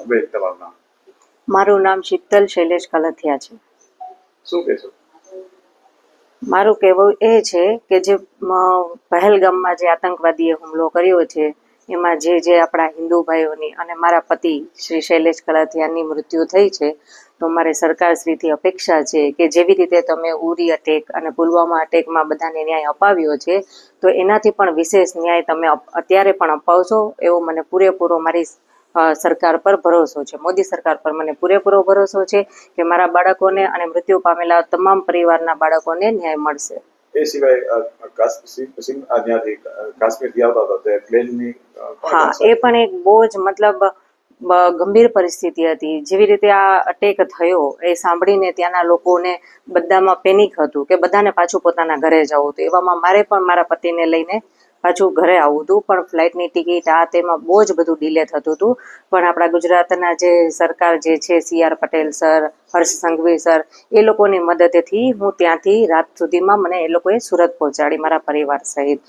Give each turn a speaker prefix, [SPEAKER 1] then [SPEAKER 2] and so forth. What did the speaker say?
[SPEAKER 1] બેન તમારું નામ?
[SPEAKER 2] મારું નામ શીતલ શૈલેષ કલથિયા છે.
[SPEAKER 1] શું કહેશો?
[SPEAKER 2] મારું કહેવું એ છે કે જે પહેલગામમાં જે આતંકવાદીએ હુમલો કર્યો છે એમાં જે આપણા હિન્દુ ભાઈઓની અને મારા પતિ શ્રી શૈલેષ કલથિયાની મૃત્યુ થઈ છે, તો મારે સરકારશ્રીથી અપેક્ષા છે કે જેવી રીતે તમે ઉરી અટેક અને પુલવામા અટેકમાં બધાને ન્યાય અપાવ્યો છે, તો એનાથી પણ વિશેષ ન્યાય તમે અત્યારે પણ અપાવશો એવો મને પૂરેપૂરો મારી સરકાર પર ભરોસો છે. મોદી સરકાર પર મને પૂરેપૂરો ભરોસો છે કે મારા બાળકોને અને મૃત્યુ પામેલા તમામ પરિવારના બાળકોને ન્યાય મળશે.
[SPEAKER 1] એ સિવાય ત્યાંથી કાશ્મીરથી આવતા હતા તે પ્લેનની
[SPEAKER 2] હા, એ પણ એક બહુ જ મતલબ ગંભીર પરિસ્થિતિ હતી. જેવી રીતે આ અટેક થયો એ સાંભળીને ત્યાંના લોકોને બધામાં પેનિક હતું કે બધાને પાછું પોતાના ઘરે જવું હતું. એવામાં મારે પણ મારા પતિને લઈને પાછું ઘરે આવવું હતું, પણ ફ્લાઇટની ટિકિટ આ તેમાં બહુ જ બધું ડિલે થતું હતું. પણ આપણા ગુજરાતના જે સરકાર જે છે, CR Patel sir, Harsh Sanghavi sir, એ લોકોની મદદથી હું ત્યાંથી રાત સુધીમાં મને એ લોકોએ સુરત પહોંચાડી મારા પરિવાર સહિત.